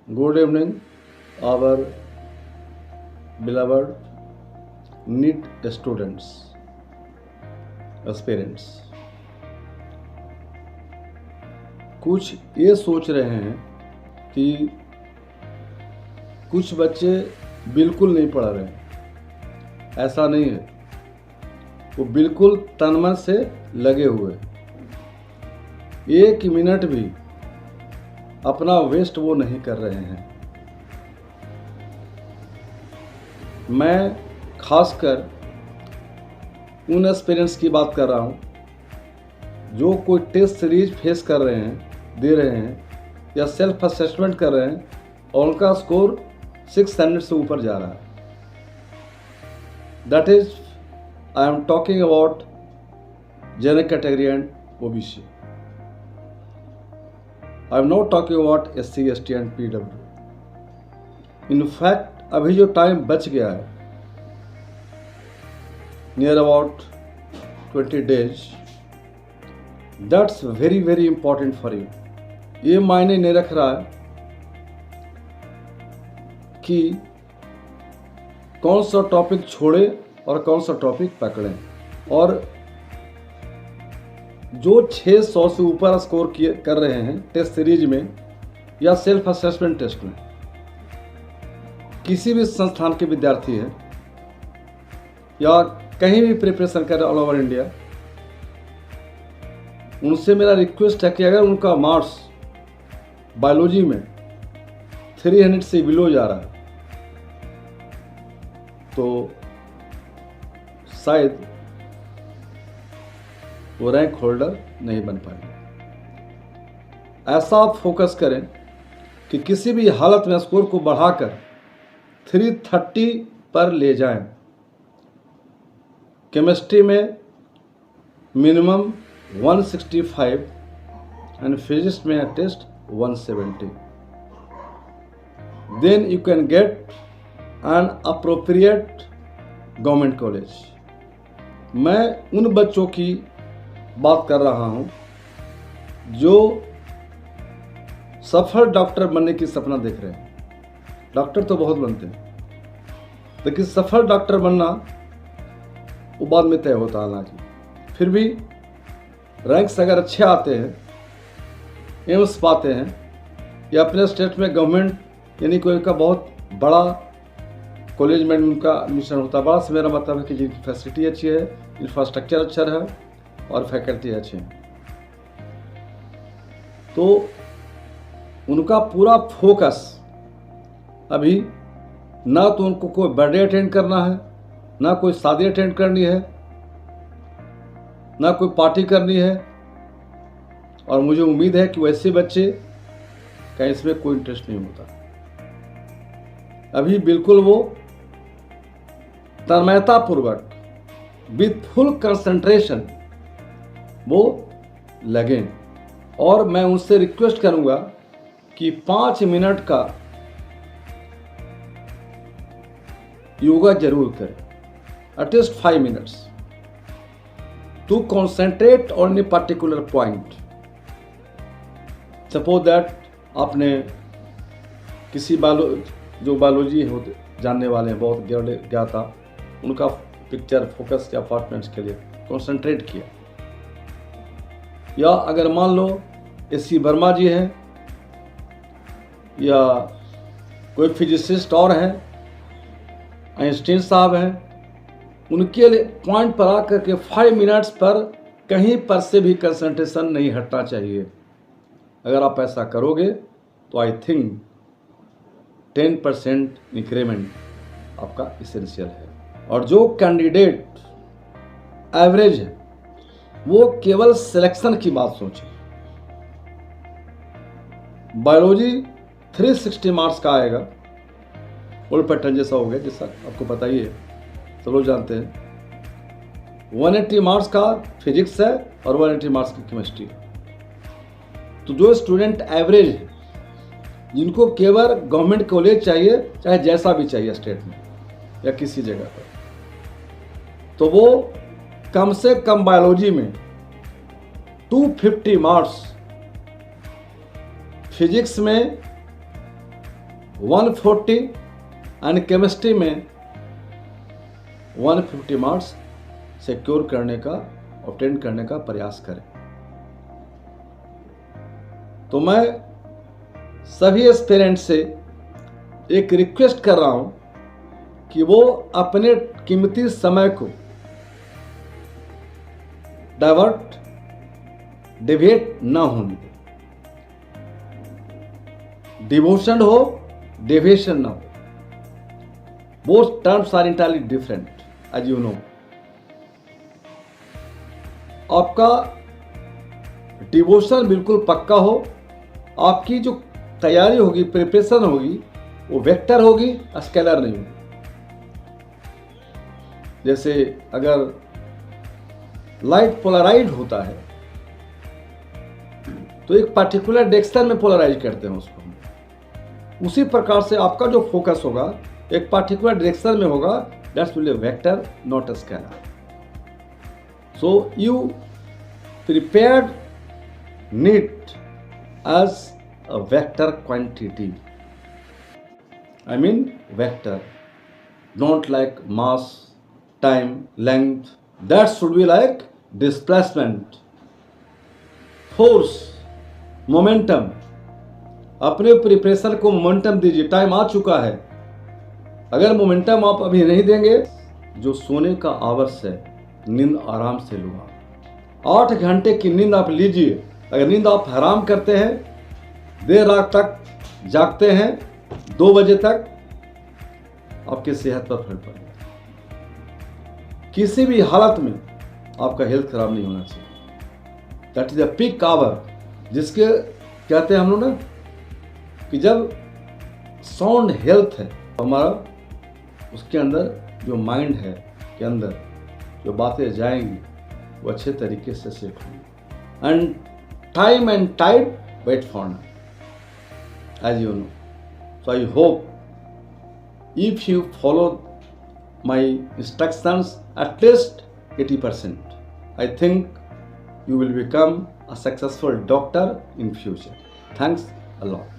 Good evening, our beloved NEET students, aspirants. कुछ ये सोच रहे हैं कि कुछ बच्चे बिल्कुल नहीं पढ़ रहे हैं। ऐसा नहीं है, वो बिल्कुल तन मन से लगे हुए, एक मिनट भी अपना वेस्ट वो नहीं कर रहे हैं। मैं खासकर उन एस्पिरेंट्स की बात कर रहा हूँ जो कोई टेस्ट सीरीज फेस कर रहे हैं, दे रहे हैं या सेल्फ असेसमेंट कर रहे हैं और उनका स्कोर 600 से ऊपर जा रहा है। That is I am talking about general category and OBC. I am not talking about SC, ST and PW. In fact, अभी जो टाइम बच गया है, near about 20 days, that's very very important for you. ये मायने नहीं रख रहा है कि कौन सा टॉपिक छोड़े और कौन सा टॉपिक पकड़ें, और जो 600 से ऊपर स्कोर कर रहे हैं टेस्ट सीरीज में या सेल्फ असेसमेंट टेस्ट में, किसी भी संस्थान के विद्यार्थी हैं या कहीं भी प्रिपरेशन कर रहे ऑल ओवर इंडिया, उनसे मेरा रिक्वेस्ट है कि अगर उनका मार्क्स बायोलॉजी में 300 से बिलो जा रहा है तो शायद वो रैंक होल्डर नहीं बन पाएंगे। ऐसा आप फोकस करें कि किसी भी हालत में स्कोर को बढ़ाकर 330 पर ले जाएं। केमिस्ट्री में मिनिमम 165 एंड फिजिक्स में at least 170. Then you can get an appropriate government college. मैं उन बच्चों की बात कर रहा हूं जो सफल डॉक्टर बनने की सपना देख रहे हैं. डॉक्टर तो बहुत बनते हैं, लेकिन सफल डॉक्टर बनना वो बाद में तय होता है. हालांकि फिर भी रैंक्स अगर अच्छे आते हैं, एम्स पाते हैं या अपने स्टेट में गवर्नमेंट यानी कोई का बहुत बड़ा कॉलेज में उनका एडमिशन होता है, बड़ा से मेरा मतलब है कि जिनकी फैसिलिटी अच्छी है, इंफ्रास्ट्रक्चर अच्छा है और फैकल्टी अच्छे हैं, तो उनका पूरा फोकस अभी ना तो उनको कोई बर्थडे अटेंड करना है, ना कोई शादी अटेंड करनी है, ना कोई पार्टी करनी है. और मुझे उम्मीद है कि वैसे बच्चे का इसमें कोई इंटरेस्ट नहीं होता. अभी बिल्कुल वो तन्मयतापूर्वक विथ फुल कंसंट्रेशन वो लगें. और मैं उनसे रिक्वेस्ट करूंगा कि 5 मिनट का योगा जरूर करें, at least 5 minutes, to concentrate on a particular point. Suppose that आपने किसी जो बायोलॉजी होते जानने वाले हैं, बहुत ज्ञाता, उनका पिक्चर फोकस या अपार्टमेंट्स के लिए कॉन्सेंट्रेट किया, या अगर मान लो एस.सी. वर्मा जी हैं या कोई फिजिसिस्ट और हैं, आइंस्टीन साहब हैं, उनके लिए पॉइंट पर आकर के 5 मिनट्स पर कहीं पर से भी कंसंट्रेशन नहीं हटना चाहिए. अगर आप ऐसा करोगे तो आई थिंक 10% इंक्रीमेंट आपका इसेंशियल है. और जो कैंडिडेट एवरेज है वो केवल सिलेक्शन की बात सोचे. बायोलॉजी 360 मार्क्स का आएगा, ओल्ड पैटर्न जैसा हो गया, जैसा आपको पता ही है, सब लोग जानते हैं. 180 मार्क्स का फिजिक्स है और 180 मार्क्स की केमिस्ट्री है. तो जो स्टूडेंट एवरेज है, जिनको केवल गवर्नमेंट कॉलेज चाहिए, चाहे जैसा भी चाहिए स्टेट में या किसी जगह पर, तो वो कम से कम बायोलॉजी में 250 मार्क्स, फिजिक्स में 140 एंड केमिस्ट्री में 150 मार्क्स सिक्योर करने का, ऑब्टेन करने का प्रयास करें। तो मैं सभी एस्पिरेंट से एक रिक्वेस्ट कर रहा हूं कि वो अपने कीमती समय को डिविएट ना होने दें। डिवोशन हो, डेविएशन ना हो। Both terms are entirely different, as you know. आपका डिवोशन बिल्कुल पक्का हो, आपकी जो तैयारी होगी, प्रिपरेशन होगी, वो वेक्टर होगी, स्केलर नहीं होगी। जैसे अगर लाइट पोलराइज होता है तो एक पर्टिकुलर डायरेक्शन में पोलराइज करते हैं उसको। उसी प्रकार से आपका जो फोकस होगा एक पर्टिकुलर डायरेक्शन में होगा, that's will be vector not a scalar. So you prepared NEET as a vector quantity. I mean vector, not like mass, time, length. That should be like displacement, force, momentum. अपने preparation को momentum दीजिए। Time आ चुका है। अगर momentum आप अभी नहीं देंगे, जो सोने का आवर्स है, नींद आराम से लो। 8 घंटे की नींद आप लीजिए। अगर नींद आप हराम करते हैं, देर रात तक जागते हैं, 2 बजे तक, आपकी सेहत पर फर्क पड़ेगा। किसी भी हालत में आपका हेल्थ खराब नहीं होना चाहिए। That is the peak hour, जिसके कहते हैं हम लोग ना कि जब साउंड हेल्थ है हमारा, उसके अंदर जो माइंड है के अंदर जो बातें जाएंगी वो अच्छे तरीके से सेट होंगी। And time and tide wait for now, as you know. So I hope if you follow my instructions at least 80%, I think you will become a successful doctor in future. Thanks a lot.